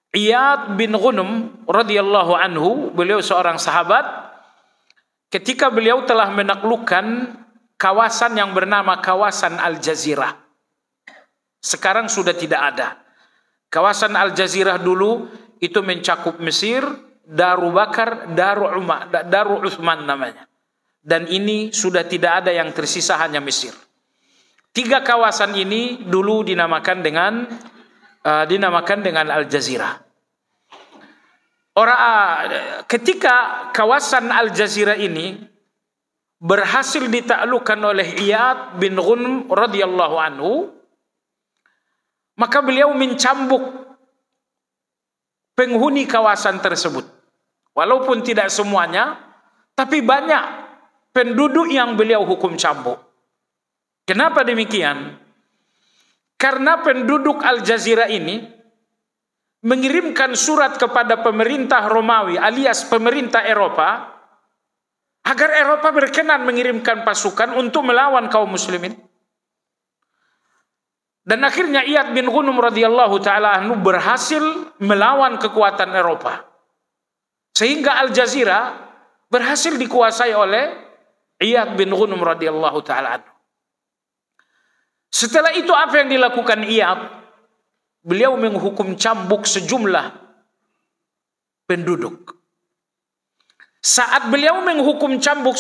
Iyad bin Ghunum radhiyallahu anhu, beliau seorang sahabat, ketika beliau telah menaklukkan kawasan yang bernama kawasan Al-Jazirah. Sekarang sudah tidak ada. Kawasan Al-Jazirah dulu itu mencakup Mesir, Daru Bakar, Daru Uthman namanya. Dan ini sudah tidak ada, yang tersisa hanya Mesir. 3 kawasan ini dulu dinamakan dengan Al-Jazirah. Ketika kawasan Al-Jazirah ini berhasil ditaklukkan oleh Iyad bin Ghunum radhiyallahu anhu, maka beliau mencambuk penghuni kawasan tersebut. Walaupun tidak semuanya, tapi banyak penduduk yang beliau hukum cambuk. Kenapa demikian? Karena penduduk Al-Jazirah ini mengirimkan surat kepada pemerintah Romawi alias pemerintah Eropa agar Eropa berkenan mengirimkan pasukan untuk melawan kaum muslimin. Dan akhirnya Iyad bin Ghunum radhiyallahu ta'ala anhu berhasil melawan kekuatan Eropa. Sehingga Al-Jazirah berhasil dikuasai oleh Iyad bin Ghunum radhiyallahu ta'ala anhu. Setelah itu apa yang dilakukan Iyad? Beliau menghukum cambuk sejumlah penduduk. Saat beliau menghukum cambuk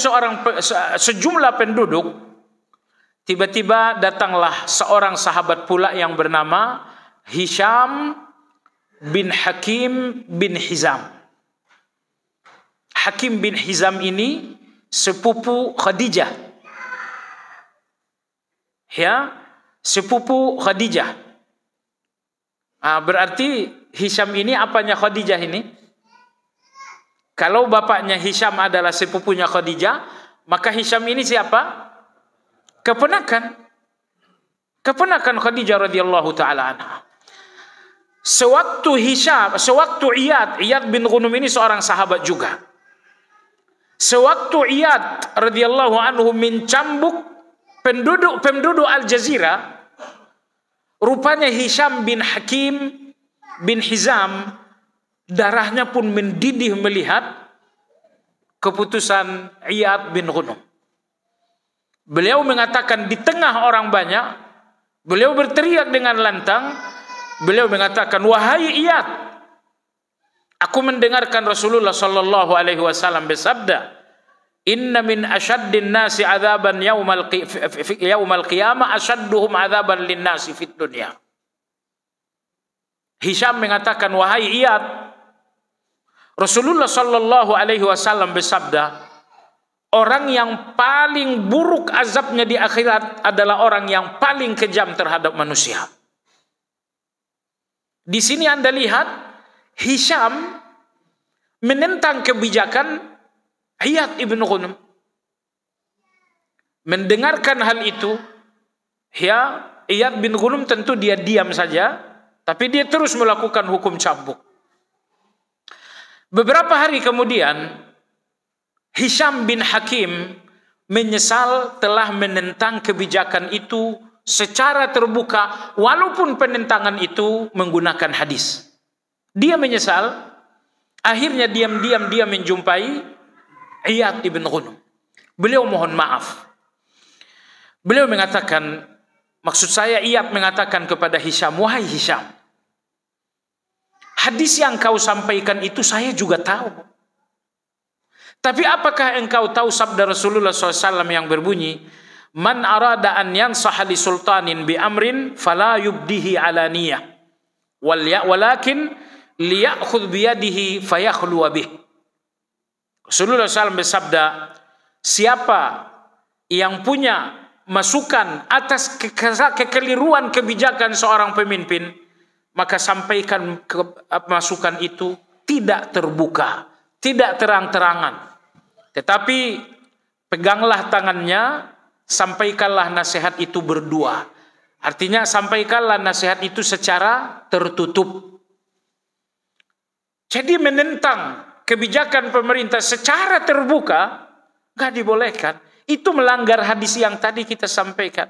sejumlah penduduk, tiba-tiba datanglah seorang sahabat pula yang bernama Hisham bin Hakim bin Hizam. Hakim bin Hizam ini sepupu Khadijah. Ya, sepupu Khadijah. Berarti Hisham ini apanya Khadijah ini? Kalau bapaknya Hisham adalah sepupunya Khadijah, maka Hisham ini siapa? Keponakan Khadijah radhiyallahu taala anha. Sewaktu Iyad bin Ghunum ini seorang sahabat juga. Sewaktu Iyad radhiyallahu anhu mencambuk penduduk Al-Jazirah, rupanya Hisham bin Hakim bin Hizam darahnya pun mendidih melihat keputusan Iyad bin Ghunum. Beliau mengatakan di tengah orang banyak, beliau berteriak dengan lantang. Beliau mengatakan, wahai Iyad, aku mendengarkan Rasulullah sallallahu alaihi wasallam bersabda, inna min asyaddin nasi adzaban yaumal qiyamah asyadduhum adzaban lin nasi fid dunya. Hisham mengatakan, wahai Iyad, Rasulullah sallallahu alaihi wasallam bersabda, orang yang paling buruk azabnya di akhirat adalah orang yang paling kejam terhadap manusia. Di sini Anda lihat Hisham menentang kebijakan Iyad ibn Ghunum. Mendengarkan hal itu, ya, Iyad bin Ghunum tentu dia diam saja, tapi dia terus melakukan hukum cambuk. Beberapa hari kemudian, Hisham bin Hakim menyesal telah menentang kebijakan itu secara terbuka, walaupun penentangan itu menggunakan hadis. Dia menyesal, akhirnya diam-diam dia menjumpai Iyad ibn Ghunum. Beliau mohon maaf. Beliau mengatakan, maksud saya Iyad mengatakan kepada Hisham, wahai Hisham, hadis yang kau sampaikan itu saya juga tahu. Tapi apakah engkau tahu sabda Rasulullah SAW yang berbunyi, man arada an yansaha li sultanin bi amrin fala yubdihi alaniyah walakin liya'khudh bi yadihi fayakhlu bih. Rasulullah SAW bersabda, siapa yang punya masukan atas kekeliruan kebijakan seorang pemimpin, maka sampaikan masukan itu tidak terbuka, tidak terang-terangan, tetapi peganglah tangannya, sampaikanlah nasihat itu berdua. Artinya sampaikanlah nasihat itu secara tertutup. Jadi menentang kebijakan pemerintah secara terbuka nggak dibolehkan. Itu melanggar hadis yang tadi kita sampaikan.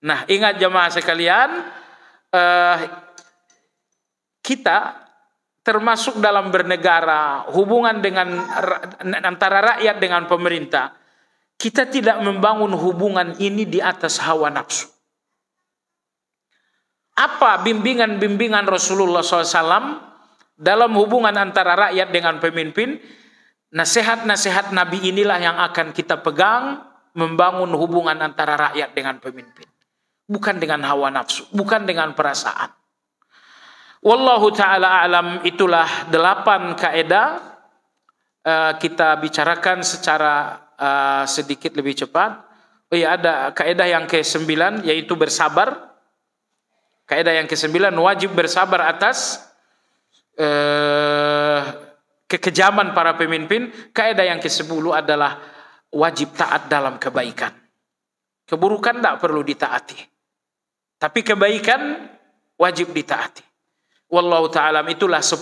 Nah, ingat jemaah sekalian, kita termasuk dalam bernegara, hubungan dengan antara rakyat dengan pemerintah, kita tidak membangun hubungan ini di atas hawa nafsu. Apa bimbingan-bimbingan Rasulullah SAW dalam hubungan antara rakyat dengan pemimpin? Nasihat-nasihat Nabi inilah yang akan kita pegang, membangun hubungan antara rakyat dengan pemimpin. Bukan dengan hawa nafsu, bukan dengan perasaan. Wallahu ta'ala a'lam. Itulah 8 kaedah. Kita bicarakan secara sedikit lebih cepat. Oh ya, ada kaedah yang ke-9, yaitu bersabar. Kaedah yang ke-9, wajib bersabar atas kekejaman para pemimpin. Kaedah yang ke-10 adalah wajib taat dalam kebaikan. Keburukan tidak perlu ditaati, tapi kebaikan wajib ditaati. Wallahu ta'ala, itulah 10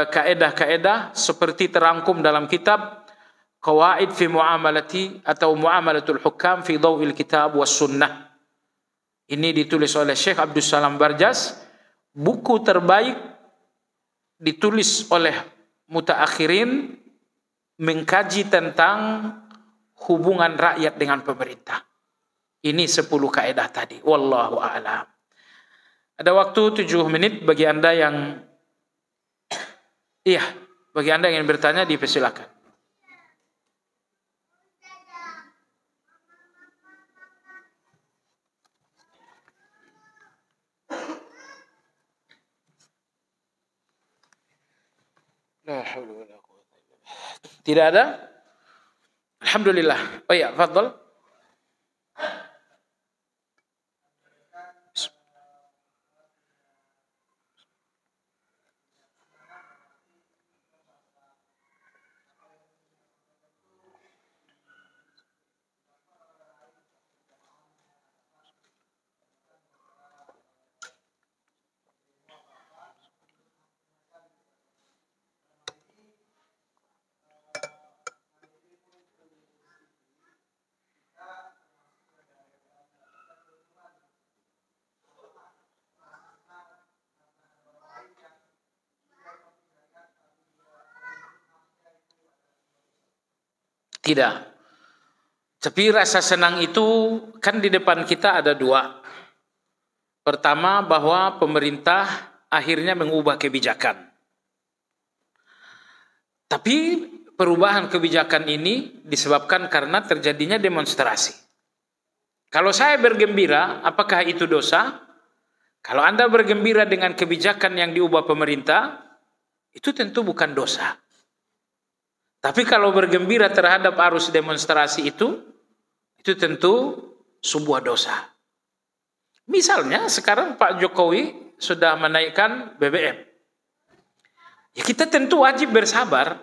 kaedah-kaedah seperti terangkum dalam kitab Qawaid fi Muamalati atau Muamalatul Hukam fi Dhawil Kitab was Sunnah. Ini ditulis oleh Syekh Abdul Salam Barjas, buku terbaik ditulis oleh mutaakhirin mengkaji tentang hubungan rakyat dengan pemerintah. Ini 10 kaedah tadi. Wallahu a'lam. Ada waktu 7 menit bagi Anda yang bagi Anda yang ingin bertanya, dipersilakan. Tidak ada? Alhamdulillah. Oh ya, fadhal. Tidak. Tapi rasa senang itu kan di depan kita ada dua. Pertama, bahwa pemerintah akhirnya mengubah kebijakan. Tapi perubahan kebijakan ini disebabkan karena terjadinya demonstrasi. Kalau saya bergembira, apakah itu dosa? Kalau Anda bergembira dengan kebijakan yang diubah pemerintah, itu tentu bukan dosa. Tapi kalau bergembira terhadap arus demonstrasi itu tentu sebuah dosa. Misalnya sekarang Pak Jokowi sudah menaikkan BBM. Ya kita tentu wajib bersabar.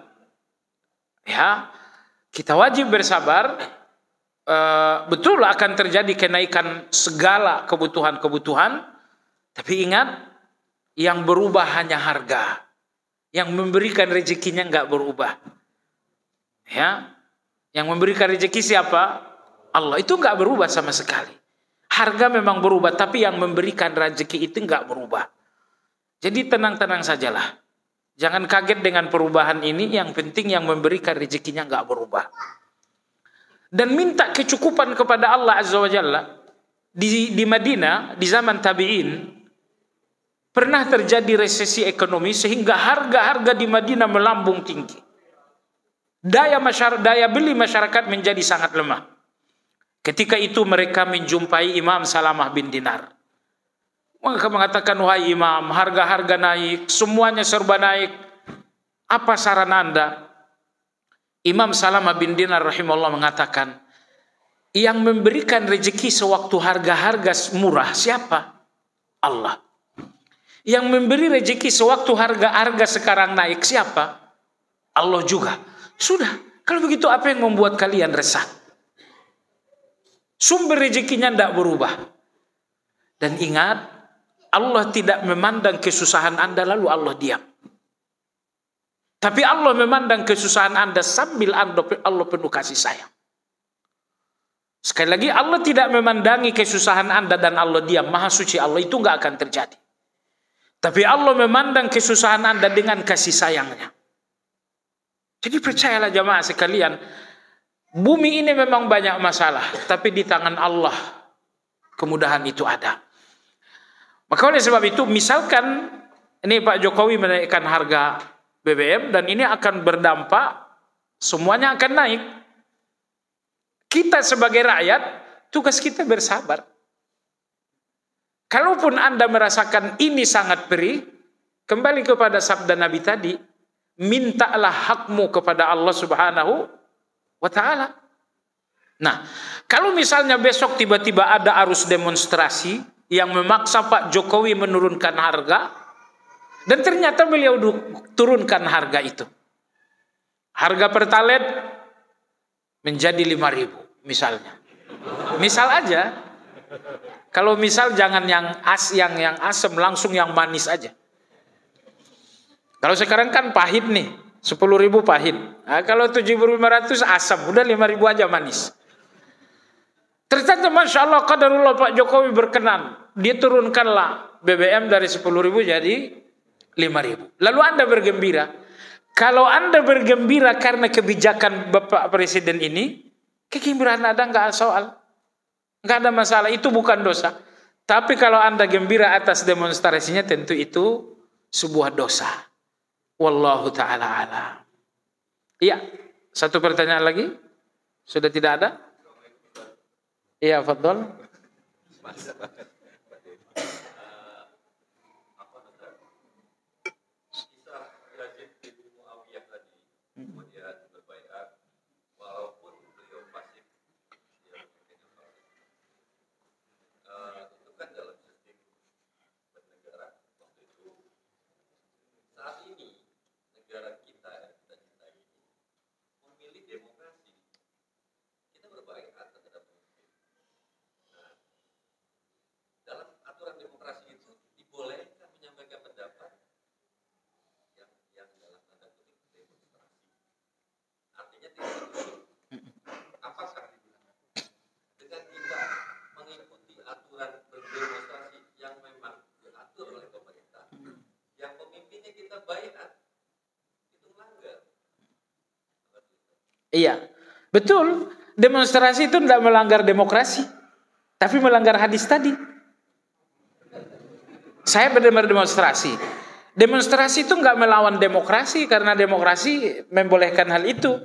Ya, kita wajib bersabar. Betul akan terjadi kenaikan segala kebutuhan-kebutuhan. Tapi ingat, yang berubah hanya harga. Yang memberikan rezekinya enggak berubah. Ya, yang memberikan rezeki siapa? Allah. Itu enggak berubah sama sekali. Harga memang berubah, tapi yang memberikan rezeki itu enggak berubah. Jadi tenang-tenang sajalah. Jangan kaget dengan perubahan ini, yang penting yang memberikan rezekinya enggak berubah. Dan minta kecukupan kepada Allah Azza wa Jalla. Di Madinah, di zaman tabi'in, pernah terjadi resesi ekonomi sehingga harga-harga di Madinah melambung tinggi. Daya beli masyarakat menjadi sangat lemah. Ketika itu mereka menjumpai Imam Salamah bin Dinar. Mereka mengatakan, wahai Imam, harga-harga naik, semuanya serba naik. Apa saran Anda? Imam Salamah bin Dinar rahimahullah mengatakan, yang memberikan rezeki sewaktu harga-harga murah siapa? Allah. Yang memberi rezeki sewaktu harga-harga sekarang naik siapa? Allah juga. Sudah, kalau begitu apa yang membuat kalian resah? Sumber rezekinya tidak berubah. Dan ingat, Allah tidak memandang kesusahan Anda lalu Allah diam. Tapi Allah memandang kesusahan Anda sambil Allah penuh kasih sayang. Sekali lagi, Allah tidak memandangi kesusahan Anda dan Allah diam. Maha suci Allah, itu nggak akan terjadi. Tapi Allah memandang kesusahan Anda dengan kasih sayangnya. Jadi percayalah jamaah sekalian, bumi ini memang banyak masalah, tapi di tangan Allah kemudahan itu ada. Maka oleh sebab itu, misalkan ini Pak Jokowi menaikkan harga BBM dan ini akan berdampak, semuanya akan naik. Kita sebagai rakyat, tugas kita bersabar. Kalaupun Anda merasakan ini sangat perih, kembali kepada sabda Nabi tadi, mintalah hakmu kepada Allah Subhanahu wa ta'ala. Nah, kalau misalnya besok tiba-tiba ada arus demonstrasi yang memaksa Pak Jokowi menurunkan harga, dan ternyata beliau turunkan harga itu. Harga Pertalite menjadi 5.000 misalnya. Misal aja. Kalau misal jangan yang asam, langsung yang manis aja. Kalau sekarang kan pahit nih. 10.000 pahit. Nah, kalau 7.500 asam, udah 5.000 aja manis. Ternyata Masya Allah, qadarullah Pak Jokowi berkenan. Dia turunkanlah BBM dari 10.000 jadi 5.000. Lalu Anda bergembira. Kalau Anda bergembira karena kebijakan Bapak Presiden ini, kegembiraan Anda nggak soal. Nggak ada masalah, itu bukan dosa. Tapi kalau Anda gembira atas demonstrasinya, tentu itu sebuah dosa. Wallahu ta'ala alam. Iya, satu pertanyaan lagi. Sudah tidak ada? Iya, fadhol. Iya, Betul, demonstrasi itu tidak melanggar demokrasi, tapi melanggar hadis tadi. Saya berdemonstrasi. Demonstrasi itu nggak melawan demokrasi, karena demokrasi membolehkan hal itu.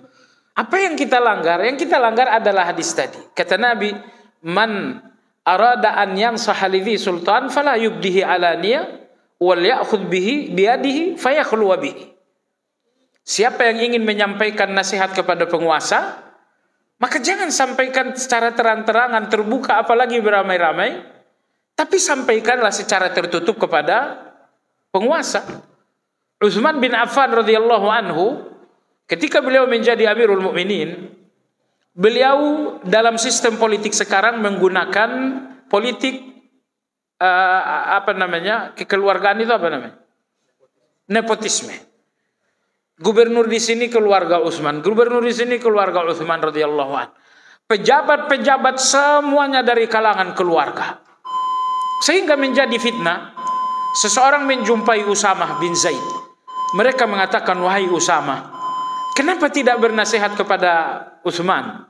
Apa yang kita langgar? Yang kita langgar adalah hadis tadi. Kata Nabi, man arada an yansaha lidhi sultan fala yubdihi alaniyah wal ya'khudh bihi biyadihi fayakhluwa bihi. Siapa yang ingin menyampaikan nasihat kepada penguasa, maka jangan sampaikan secara terang-terangan terbuka, apalagi beramai-ramai, tapi sampaikanlah secara tertutup kepada penguasa. Utsman bin Affan radhiyallahu anhu, ketika beliau menjadi Amirul Mukminin, beliau dalam sistem politik sekarang menggunakan politik kekeluargaan itu apa namanya? Nepotisme. Gubernur di sini keluarga Utsman, gubernur di sini keluarga Utsman radhiyallahu anhu. Pejabat-pejabat semuanya dari kalangan keluarga. Sehingga menjadi fitnah. Seseorang menjumpai Usamah bin Zaid. Mereka mengatakan, wahai Usamah, kenapa tidak bernasihat kepada Utsman?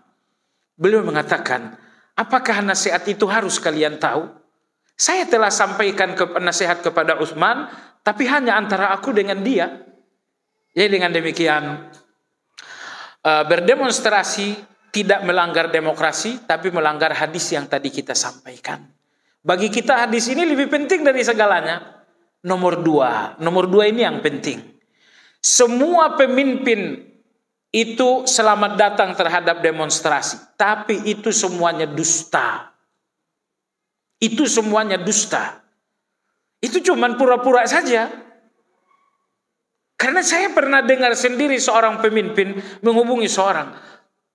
Beliau mengatakan, apakah nasihat itu harus kalian tahu? Saya telah sampaikan nasihat kepada Utsman, tapi hanya antara aku dengan dia. Jadi dengan demikian, berdemonstrasi tidak melanggar demokrasi, tapi melanggar hadis yang tadi kita sampaikan. Bagi kita hadis ini lebih penting dari segalanya. Nomor dua ini yang penting. Semua pemimpin itu selamat datang terhadap demonstrasi, tapi itu semuanya dusta. Itu semuanya dusta. Itu cuman pura-pura saja. Karena saya pernah dengar sendiri seorang pemimpin menghubungi seorang,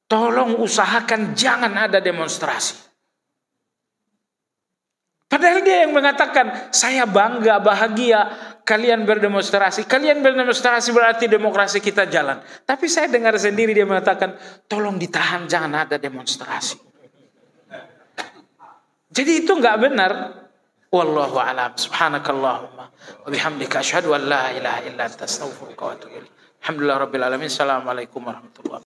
tolong usahakan jangan ada demonstrasi. Padahal dia yang mengatakan, saya bangga, bahagia kalian berdemonstrasi. Kalian berdemonstrasi berarti demokrasi kita jalan. Tapi saya dengar sendiri dia mengatakan, tolong ditahan, jangan ada demonstrasi. Jadi itu nggak benar. Wallahu a'lam. Subhanakallahumma wa bihamdika asyhadu an la ilaha illa anta astaghfiruka wa atubu ilaik. Alhamdulillah rabbil alamin. Assalamualaikum warahmatullahi wabarakatuh.